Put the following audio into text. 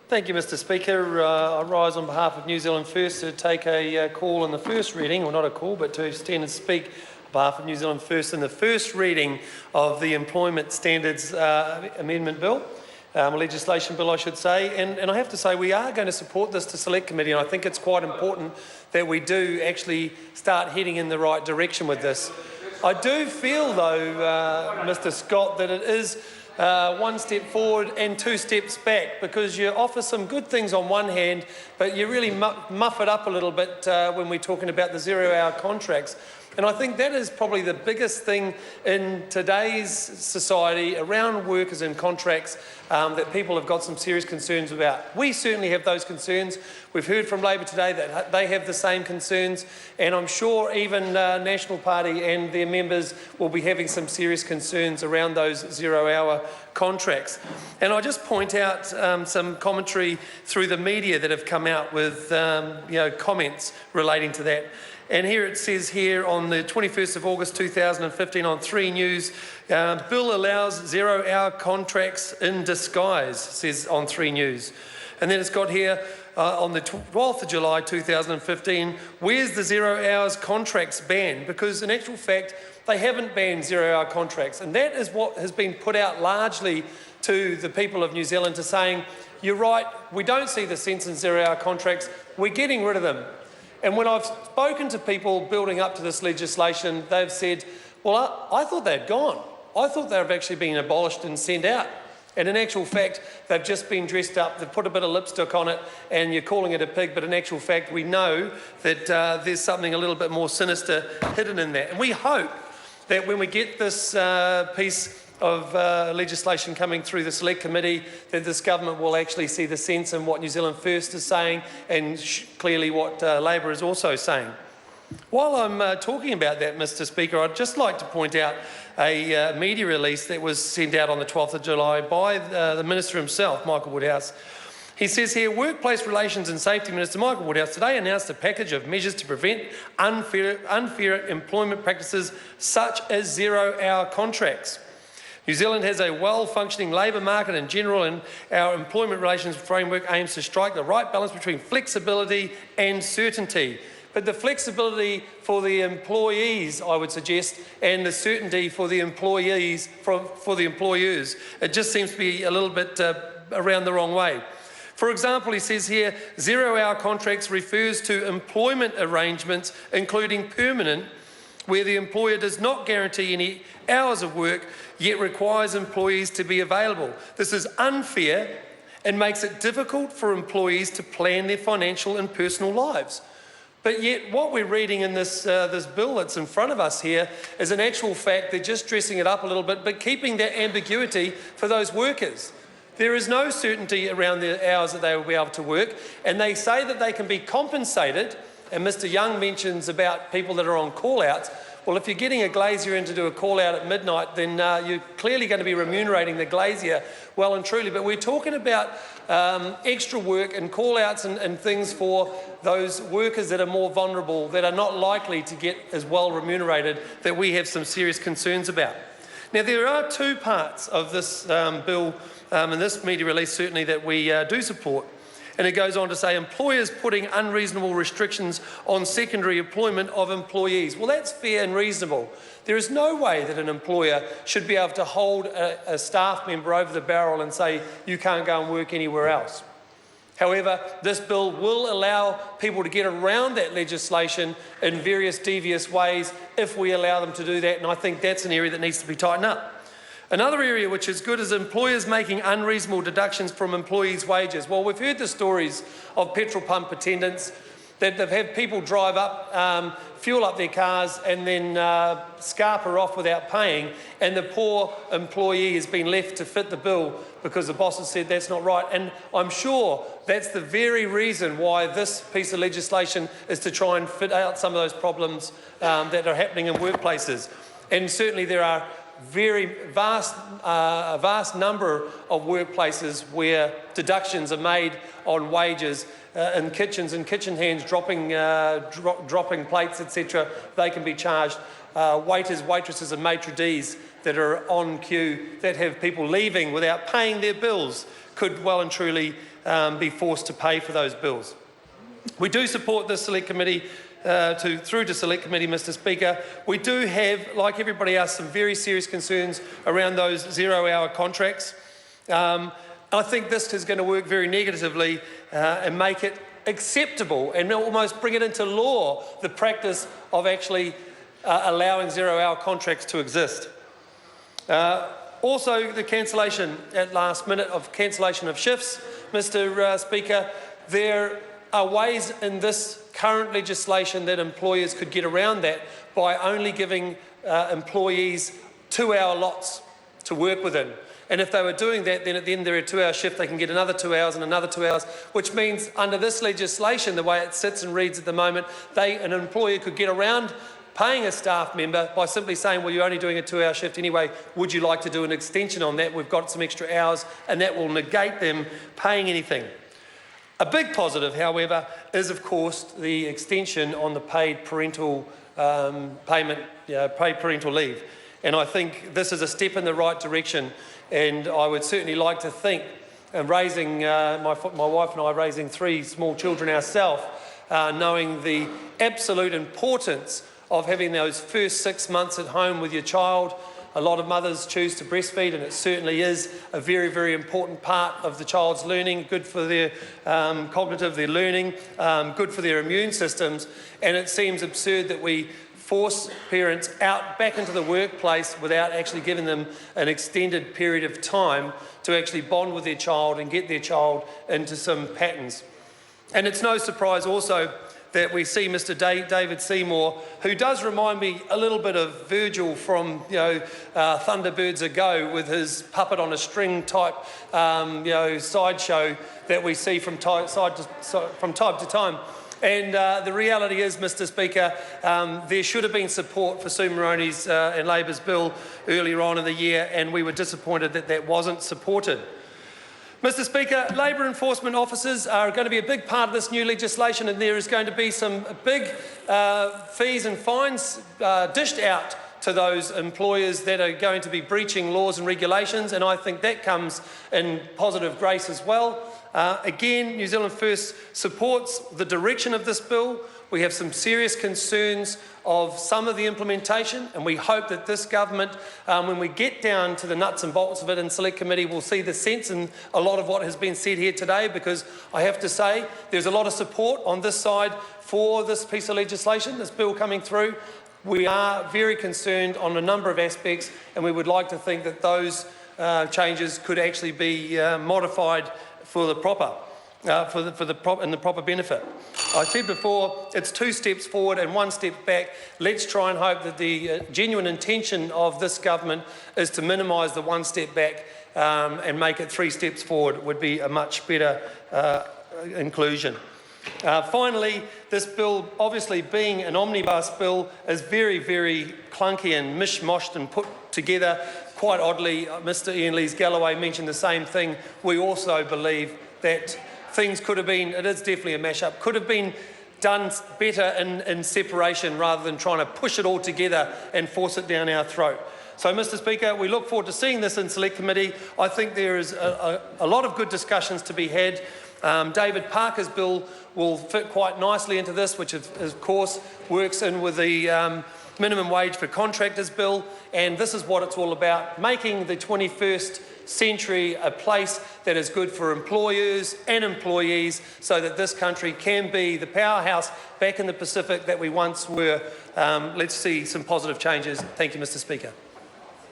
Thank you, Mr Speaker. I rise on behalf of New Zealand First to take a call in the first reading, or not a call, but to stand and speak on behalf of New Zealand First in the first reading of the Employment Standards Amendment Bill, legislation bill I should say, and I have to say we are going to support this to Select Committee, and I think it's quite important that we do actually start heading in the right direction with this. I do feel though, Mr Scott, that it is one step forward and two steps back, because you offer some good things on one hand, but you really muff it up a little bit when we're talking about the zero-hour contracts. And I think that is probably the biggest thing in today's society around workers and contracts that people have got some serious concerns about. We certainly have those concerns. We've heard from Labor today that they have the same concerns, and I'm sure even National Party and their members will be having some serious concerns around those zero-hour contracts. And I just point out some commentary through the media that have come out with comments relating to that. And here it says here on the 21st of August 2015 on 3 News, bill allows zero-hour contracts in disguise, says on 3 News. And then it's got here on the 12th of July 2015, where's the zero-hours contracts ban? Because in actual fact, they haven't banned zero-hour contracts. And that is what has been put out largely to the people of New Zealand, to saying, you're right, we don't see the sense in zero-hour contracts, we're getting rid of them. And when I've spoken to people building up to this legislation, they've said, well, I thought they'd gone. I thought they've actually been abolished and sent out. And in actual fact, they've just been dressed up, they've put a bit of lipstick on it, and you're calling it a pig, but in actual fact, we know that there's something a little bit more sinister hidden in that. And we hope that when we get this piece of legislation coming through the Select Committee, that this government will actually see the sense in what New Zealand First is saying, and clearly what Labor is also saying. While I'm talking about that, Mr Speaker, I'd just like to point out a media release that was sent out on the 12th of July by the Minister himself, Michael Woodhouse. He says here, Workplace Relations and Safety Minister Michael Woodhouse today announced a package of measures to prevent unfair employment practices such as zero-hour contracts. New Zealand has a well-functioning labour market in general, and our employment relations framework aims to strike the right balance between flexibility and certainty. But the flexibility for the employees, I would suggest, and the certainty for the employees, for the employers, it just seems to be a little bit around the wrong way. For example, he says here, zero-hour contracts refers to employment arrangements, including permanent, where the employer does not guarantee any hours of work, yet requires employees to be available. This is unfair and makes it difficult for employees to plan their financial and personal lives. But yet what we're reading in this bill that's in front of us here is, in actual fact, they're just dressing it up a little bit, but keeping that ambiguity for those workers. There is no certainty around the hours that they will be able to work, and they say that they can be compensated. And Mr Young mentions about people that are on call-outs. Well, if you're getting a glazier in to do a call-out at midnight, then you're clearly going to be remunerating the glazier well and truly. But we're talking about extra work and call-outs and things for those workers that are more vulnerable, that are not likely to get as well remunerated, that we have some serious concerns about. Now, there are 2 parts of this bill in this media release, certainly, that we do support. And it goes on to say, employers putting unreasonable restrictions on secondary employment of employees. Well, that's fair and reasonable. There is no way that an employer should be able to hold a staff member over the barrel and say, you can't go and work anywhere else. However, this bill will allow people to get around that legislation in various devious ways if we allow them to do that, and I think that's an area that needs to be tightened up. Another area which is good is employers making unreasonable deductions from employees' wages. Well, we've heard the stories of petrol pump attendants that they've had people drive up, fuel up their cars and then scarper off without paying, and the poor employee has been left to fit the bill because the boss has said that's not right. And I'm sure that's the very reason why this piece of legislation is to try and fit out some of those problems that are happening in workplaces. And certainly there are a vast number of workplaces where deductions are made on wages in kitchens and kitchen hands dropping plates, etc. They can be charged. Waiters, waitresses and maitre d's that are on queue that have people leaving without paying their bills could well and truly be forced to pay for those bills. We do support this select committee through to select committee, Mr. Speaker. We do have, like everybody else, some very serious concerns around those zero-hour contracts. I think this is going to work very negatively and make it acceptable and almost bring it into law, the practice of actually allowing zero-hour contracts to exist. Also, the cancellation at last minute of cancellation of shifts, Mr. Speaker. There are ways in this current legislation that employers could get around that by only giving employees 2-hour lots to work within. And if they were doing that, then at the end of their 2-hour shift, they can get another 2 hours and another 2 hours, which means under this legislation, the way it sits and reads at the moment, an employer could get around paying a staff member by simply saying, well, you're only doing a 2-hour shift anyway, would you like to do an extension on that? We've got some extra hours, and that will negate them paying anything. A big positive, however, is of course the extension on the paid parental paid parental leave. And I think this is a step in the right direction, and I would certainly like to think, and raising, my wife and I raising 3 small children ourselves, knowing the absolute importance of having those first 6 months at home with your child. A lot of mothers choose to breastfeed, and it certainly is a very, very important part of the child's learning, good for their cognitive, their learning, good for their immune systems. And it seems absurd that we force parents out back into the workplace without actually giving them an extended period of time to actually bond with their child and get their child into some patterns. And it's no surprise also that we see Mr. David Seymour, who does remind me a little bit of Virgil from Thunderbirds Ago, with his puppet on a string type sideshow that we see from time to time. And the reality is, Mr. Speaker, there should have been support for Sue Moroney's and Labor's bill earlier on in the year, and we were disappointed that that wasn't supported. Mr. Speaker, labour enforcement officers are going to be a big part of this new legislation, and there is going to be some big fees and fines dished out to those employers that are going to be breaching laws and regulations, and I think that comes in positive grace as well. Again, New Zealand First supports the direction of this bill. We have some serious concerns of some of the implementation, and we hope that this government, when we get down to the nuts and bolts of it in Select Committee, will see the sense in a lot of what has been said here today, because I have to say there's a lot of support on this side for this piece of legislation, this bill coming through. We are very concerned on a number of aspects, and we would like to think that those changes could actually be modified for the proper. In the proper benefit. I said before, it's 2 steps forward and 1 step back. Let's try and hope that the genuine intention of this government is to minimise the 1 step back and make it 3 steps forward. Would be a much better inclusion. Finally, this bill, obviously being an omnibus bill, is very, very clunky and mishmoshed and put together. Quite oddly, Mr. Ian Lees-Galloway mentioned the same thing. We also believe that things could have been, it is definitely a mash-up, could have been done better in separation rather than trying to push it all together and force it down our throat. So, Mr. Speaker, we look forward to seeing this in Select Committee. I think there is a lot of good discussions to be had. David Parker's bill will fit quite nicely into this, which of course works in with the minimum wage for contractors bill, and this is what it's all about, making the 21st century a place that is good for employers and employees, so that this country can be the powerhouse back in the Pacific that we once were. Let's see some positive changes. Thank you, Mr. Speaker.